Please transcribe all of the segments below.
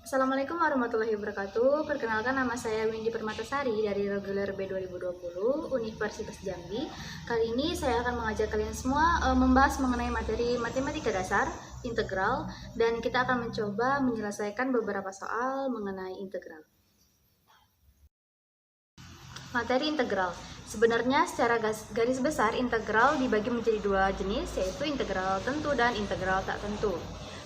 Assalamualaikum warahmatullahi wabarakatuh. Perkenalkan, nama saya Windy Permatasari dari Reguler B 2020 Universitas Jambi. Kali ini saya akan mengajar kalian semua membahas mengenai materi matematika dasar, integral, dan kita akan mencoba menyelesaikan beberapa soal mengenai integral. Materi integral. Sebenarnya secara garis besar integral dibagi menjadi dua jenis, yaitu integral tentu dan integral tak tentu.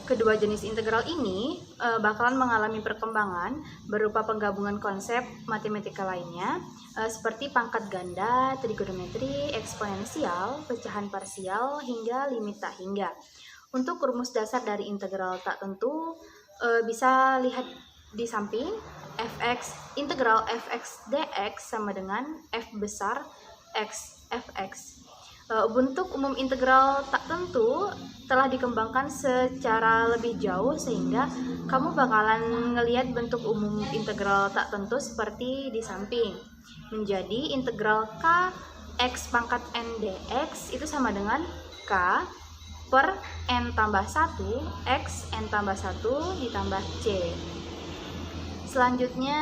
Kedua jenis integral ini bakalan mengalami perkembangan berupa penggabungan konsep matematika lainnya seperti pangkat ganda, trigonometri, eksponensial, pecahan parsial, hingga limit tak hingga. Untuk rumus dasar dari integral tak tentu bisa lihat di samping. Integral fx dx sama dengan f besar x fx. Bentuk umum integral tak tentu telah dikembangkan secara lebih jauh sehingga kamu bakalan ngelihat bentuk umum integral tak tentu seperti di samping. Menjadi integral k x pangkat n dx itu sama dengan k per n tambah 1 x n tambah 1 ditambah c. Selanjutnya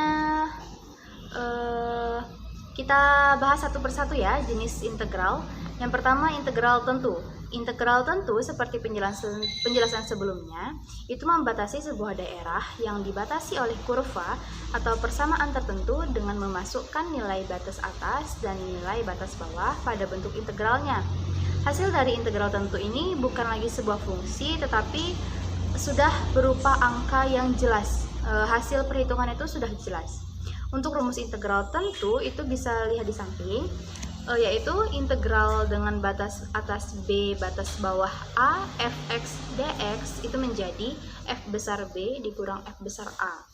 kita bahas satu persatu ya jenis integral. Yang pertama, integral tentu. Integral tentu seperti penjelasan sebelumnya itu membatasi sebuah daerah yang dibatasi oleh kurva atau persamaan tertentu dengan memasukkan nilai batas atas dan nilai batas bawah pada bentuk integralnya. Hasil dari integral tentu ini bukan lagi sebuah fungsi tetapi sudah berupa angka yang jelas. Hasil perhitungan itu sudah jelas. Untuk rumus integral tentu itu bisa lihat di samping, yaitu integral dengan batas atas b batas bawah a fx dx itu menjadi f besar b dikurang f besar a.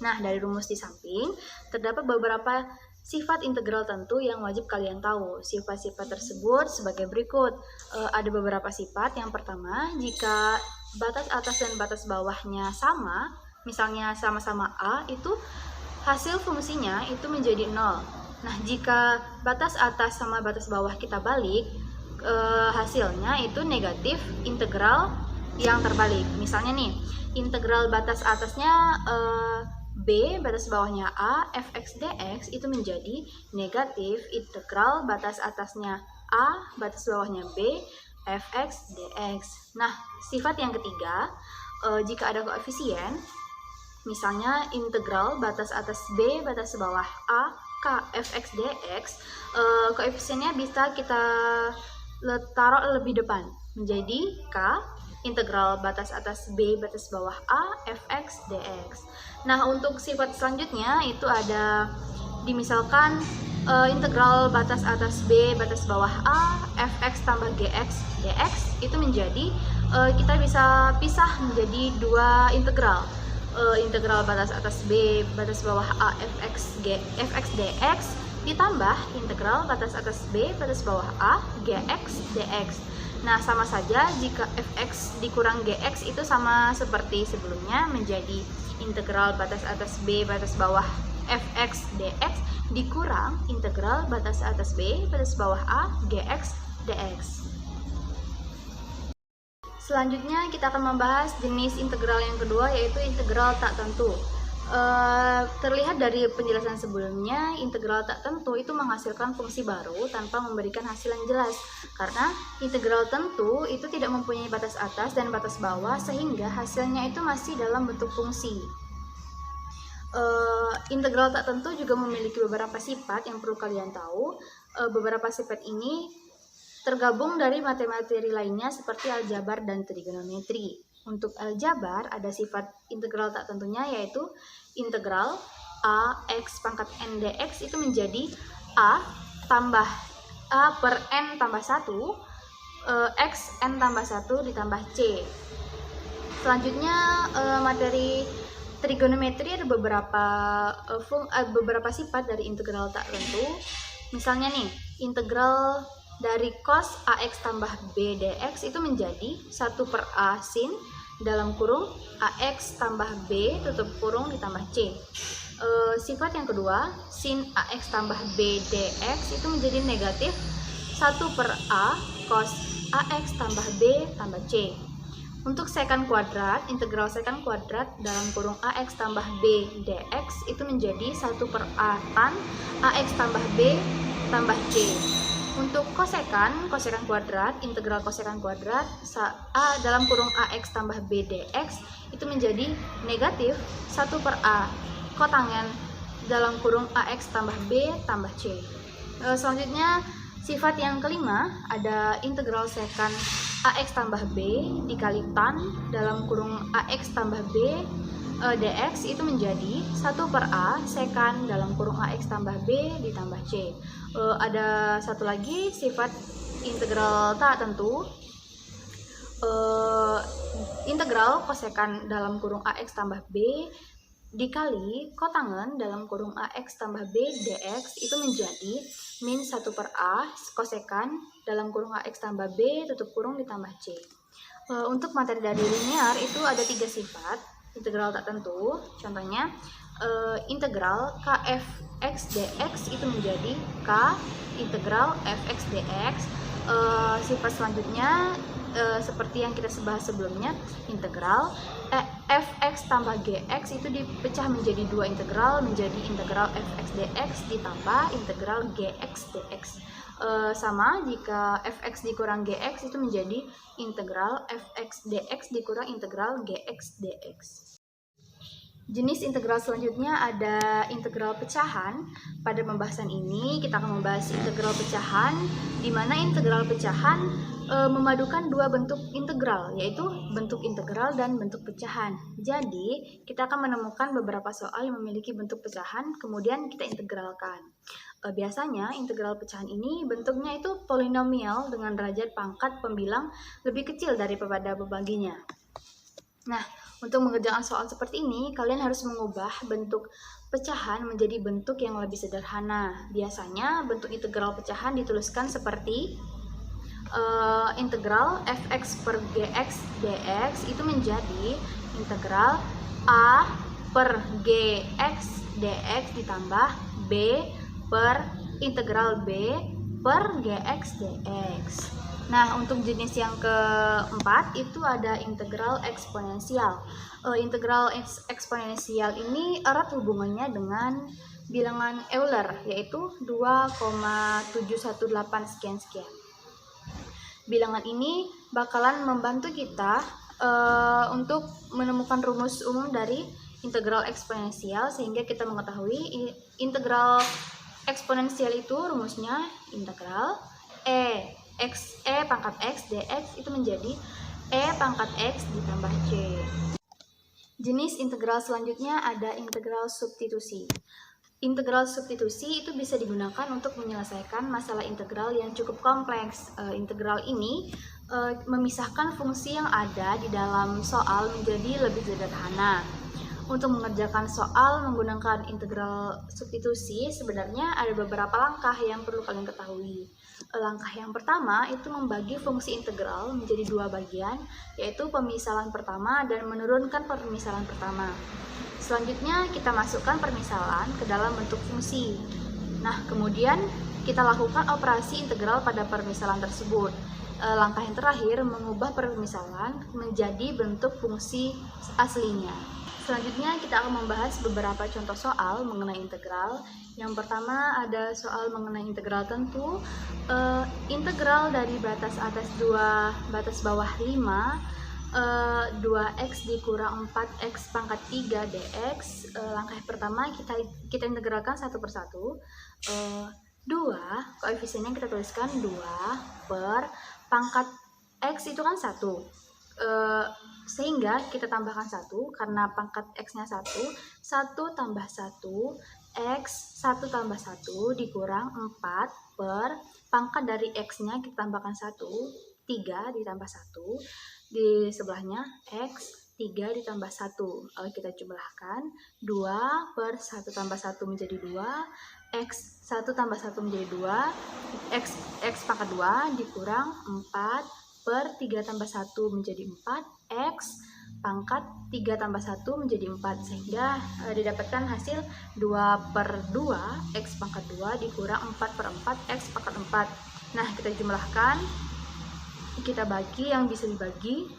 Nah, dari rumus di samping terdapat beberapa sifat integral tentu yang wajib kalian tahu. Sifat-sifat tersebut sebagai berikut. Ada beberapa sifat. Yang pertama, jika batas atas dan batas bawahnya sama, misalnya sama-sama a, itu hasil fungsinya itu menjadi 0. Nah, jika batas atas sama batas bawah kita balik, hasilnya itu negatif integral yang terbalik. Misalnya nih, integral batas atasnya b, batas bawahnya a, fx dx itu menjadi negatif integral batas atasnya a, batas bawahnya b, fx dx. Nah, sifat yang ketiga, jika ada koefisien, misalnya integral batas atas b, batas bawah a, k, fx dx, koefisiennya bisa kita taruh lebih depan, menjadi k, integral batas atas b, batas bawah a, fx dx. Nah, untuk sifat selanjutnya itu ada dimisalkan integral batas atas b, batas bawah a, fx tambah gx dx itu menjadi, kita bisa pisah menjadi dua integral. Integral batas atas b batas bawah a fx dx ditambah integral batas atas b batas bawah a gx dx. Nah, sama saja jika fx dikurang gx itu sama seperti sebelumnya, menjadi integral batas atas b batas bawah fx dx dikurang integral batas atas b batas bawah a gx dx. Selanjutnya kita akan membahas jenis integral yang kedua, yaitu integral tak tentu. Terlihat dari penjelasan sebelumnya, integral tak tentu itu menghasilkan fungsi baru tanpa memberikan hasil yang jelas. Karena integral tentu itu tidak mempunyai batas atas dan batas bawah, sehingga hasilnya itu masih dalam bentuk fungsi. Integral tak tentu juga memiliki beberapa sifat yang perlu kalian tahu. Beberapa sifat ini tergabung dari materi lainnya seperti aljabar dan trigonometri. Untuk aljabar ada sifat integral tak tentunya, yaitu integral a x pangkat n dx itu menjadi a tambah a per n tambah 1 x n tambah 1 ditambah c. Selanjutnya materi trigonometri ada beberapa sifat dari integral tak tentu. Misalnya nih, integral dari cos ax tambah b dx itu menjadi 1 per a sin dalam kurung ax tambah b tutup kurung ditambah c. Sifat yang kedua, sin ax tambah b dx itu menjadi negatif 1 per a cos ax tambah b tambah c. Untuk secant kuadrat, integral secant kuadrat dalam kurung AX tambah B dx itu menjadi 1/A tan AX tambah B tambah C. Untuk kosekan kuadrat, integral kosekan kuadrat A dalam kurung AX tambah B dx itu menjadi negatif 1/A kotangen dalam kurung AX tambah B tambah C. Selanjutnya, sifat yang kelima ada integral secant AX tambah B dikali tan dalam kurung AX tambah B dx itu menjadi 1/A secant dalam kurung AX tambah B ditambah C. Ada satu lagi sifat integral tak tentu, integral kosekan dalam kurung AX tambah B dikali kotangen dalam kurung AX tambah B dx itu menjadi min 1/A kosekan dalam kurung AX tambah B tutup kurung ditambah C. Untuk materi dari linear itu ada 3 sifat integral tak tentu. Contohnya integral kfx dx itu menjadi k integral fx dx. Sifat selanjutnya seperti yang kita bahas sebelumnya, integral fx tambah gx itu dipecah menjadi 2 integral menjadi integral fx dx ditambah integral gx dx. Sama jika fx dikurang gx itu menjadi integral fx dx dikurang integral gx dx. Jenis integral selanjutnya ada integral pecahan. Pada pembahasan ini kita akan membahas integral pecahan, di mana integral pecahan memadukan dua bentuk integral, yaitu bentuk integral dan bentuk pecahan. Jadi kita akan menemukan beberapa soal yang memiliki bentuk pecahan, kemudian kita integralkan. Biasanya integral pecahan ini bentuknya itu polinomial dengan derajat pangkat pembilang lebih kecil daripada pembaginya. Nah, untuk mengerjakan soal seperti ini, kalian harus mengubah bentuk pecahan menjadi bentuk yang lebih sederhana. Biasanya bentuk integral pecahan dituliskan seperti integral fx per gx dx itu menjadi integral a per gx dx ditambah b per integral b per gx dx. Nah, untuk jenis yang keempat itu ada integral eksponensial. Integral eksponensial ini erat hubungannya dengan bilangan Euler, yaitu 2,718 sekian-sekian. Bilangan ini bakalan membantu kita untuk menemukan rumus umum dari integral eksponensial, sehingga kita mengetahui integral eksponensial itu rumusnya integral e pangkat x dx itu menjadi e pangkat x ditambah c. Jenis integral selanjutnya ada integral substitusi. Integral substitusi itu bisa digunakan untuk menyelesaikan masalah integral yang cukup kompleks. Integral ini memisahkan fungsi yang ada di dalam soal menjadi lebih sederhana. Untuk mengerjakan soal menggunakan integral substitusi, sebenarnya ada beberapa langkah yang perlu kalian ketahui. Langkah yang pertama itu membagi fungsi integral menjadi 2 bagian, yaitu pemisalan pertama dan menurunkan permisalan pertama. Selanjutnya kita masukkan permisalan ke dalam bentuk fungsi. Nah, kemudian kita lakukan operasi integral pada permisalan tersebut. Langkah yang terakhir mengubah permisalan menjadi bentuk fungsi aslinya. Selanjutnya kita akan membahas beberapa contoh soal mengenai integral. Yang pertama ada soal mengenai integral tentu. Integral dari batas atas 2 batas bawah 5 2x dikurang 4x pangkat 3 dx. Langkah pertama kita integralkan satu persatu. 2 koefisiennya kita tuliskan 2 per pangkat x itu kan 1. Sehingga kita tambahkan 1 karena pangkat x-nya 1 tambah 1 x 1 tambah 1 dikurang 4 per pangkat dari x-nya kita tambahkan 1 3 ditambah 1 di sebelahnya x 3 ditambah 1. Kita jumlahkan 2 per 1 tambah 1 menjadi 2 x 1 tambah 1 menjadi 2 x pangkat 2 dikurang 4 per 3 tambah 1 menjadi 4, x pangkat 3 tambah 1 menjadi 4, sehingga didapatkan hasil 2 per 2, x pangkat 2 dikurang 4 per 4, x pangkat 4. Nah, kita jumlahkan, kita bagi yang bisa dibagi.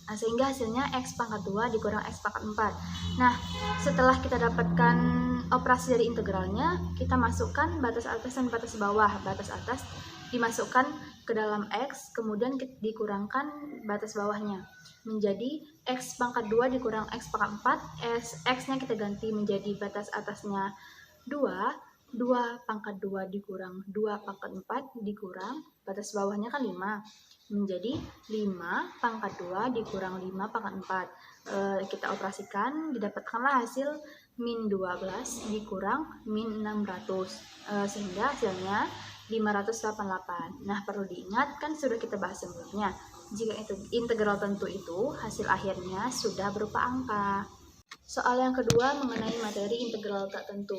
Sehingga hasilnya X pangkat 2 dikurang X pangkat 4. Nah, setelah kita dapatkan operasi dari integralnya, kita masukkan batas atas dan batas bawah. Batas atas dimasukkan ke dalam X, kemudian dikurangkan batas bawahnya. Menjadi X pangkat 2 dikurang X pangkat 4. X-nya kita ganti menjadi batas atasnya 2 pangkat 2 dikurang 2 pangkat 4 dikurang batas bawahnya kan 5, menjadi 5 pangkat 2 dikurang 5 pangkat 4. Kita operasikan, didapatkanlah hasil min 12 dikurang min 600, sehingga hasilnya 588. Nah, perlu diingat, kan sudah kita bahas sebelumnya, jika itu integral tentu itu hasil akhirnya sudah berupa angka. Soal yang kedua mengenai materi integral tak tentu.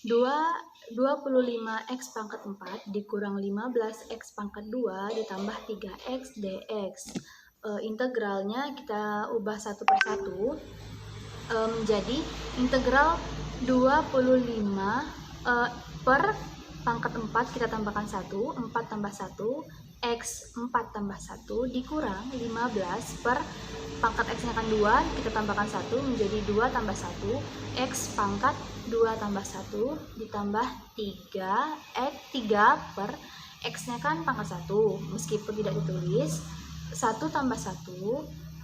25x pangkat 4 dikurang 15x pangkat 2 ditambah 3x dx. Integralnya kita ubah satu per satu menjadi integral 25 per pangkat 4 kita tambahkan 1, 4 tambah 1 X 4 tambah 1 dikurang 15 per pangkat X nya kan 2, kita tambahkan 1 menjadi 2 tambah 1 X pangkat 2 tambah 1 ditambah 3 per X nya kan pangkat 1, meskipun tidak ditulis, 1 tambah 1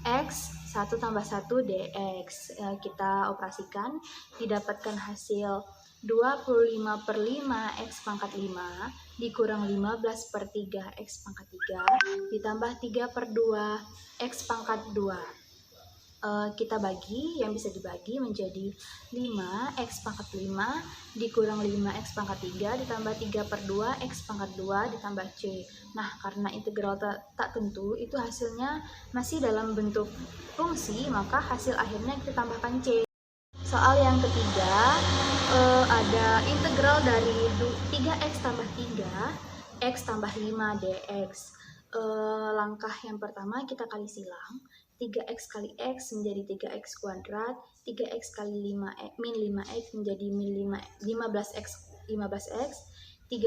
X 1 tambah 1 dx. Kita operasikan, didapatkan hasil 25 per 5 X pangkat 5 dikurang 15 per 3 X pangkat 3 ditambah 3 per 2 X pangkat 2. Kita bagi, yang bisa dibagi menjadi 5 X pangkat 5 dikurang 5 X pangkat 3 ditambah 3 per 2 X pangkat 2 ditambah C. Nah, karena integral tak tentu itu hasilnya masih dalam bentuk fungsi, maka hasil akhirnya kita tambahkan C. Soal yang ketiga, ada integral dari 3x tambah 3 X tambah 5 dx. Langkah yang pertama kita kali silang, 3x kali x menjadi 3x kuadrat, 3x kali 5 min 5x menjadi min 15x 3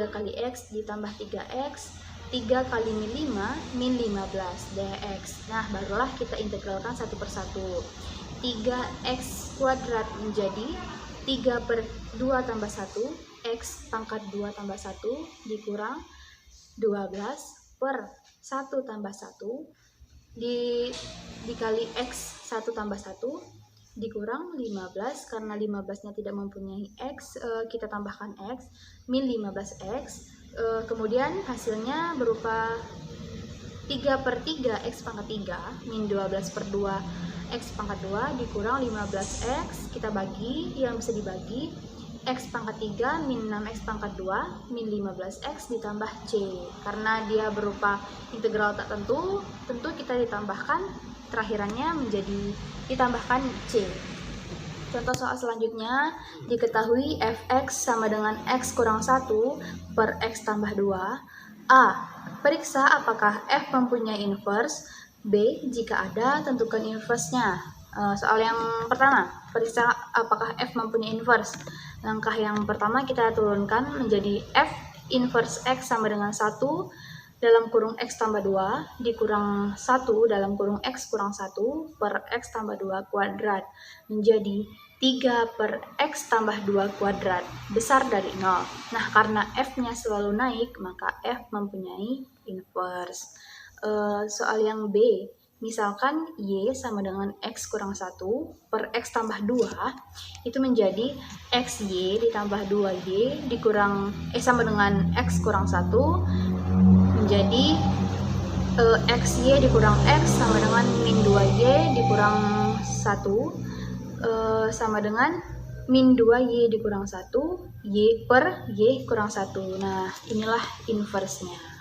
kali x ditambah 3x, 3 kali min 5 min 15 dx. Nah, barulah kita integralkan satu per satu. 3x kuadrat menjadi 3 per 2 tambah 1 X pangkat 2 tambah 1 dikurang 12 per 1 tambah 1 dikali X 1 tambah 1 dikurang 15, karena 15 nya tidak mempunyai X, kita tambahkan X min 15X, kemudian hasilnya berupa 3 per 3 X pangkat 3 min 12 per 2 X pangkat 2 dikurang 15X, kita bagi, yang bisa dibagi X pangkat 3 min 6X pangkat 2 min 15X ditambah C. Karena dia berupa integral tak tentu, tentu kita ditambahkan terakhirannya menjadi ditambahkan C. Contoh soal selanjutnya, diketahui fx sama dengan x kurang 1 per x tambah 2. A. Periksa apakah f mempunyai inverse. B. Jika ada, tentukan inverse-nya. Soal yang pertama, periksa apakah f mempunyai inverse. Langkah yang pertama kita turunkan menjadi f inverse x sama dengan 1 dalam kurung x tambah 2 dikurang 1 dalam kurung x kurang 1 per x tambah 2 kuadrat menjadi 3 per x tambah 2 kuadrat besar dari 0. Nah, karena f-nya selalu naik, maka f mempunyai inverse. Soal yang B, misalkan Y sama dengan X kurang 1 per X tambah 2, itu menjadi XY ditambah 2Y dikurang sama dengan X kurang 1 menjadi XY dikurang X sama dengan min 2Y dikurang 1 sama dengan min 2Y dikurang 1 Y per Y kurang 1. Nah, inilah inverse-nya.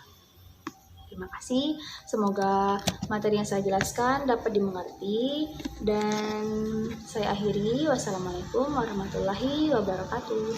Terima kasih, semoga materi yang saya jelaskan dapat dimengerti, dan saya akhiri. Wassalamualaikum warahmatullahi wabarakatuh.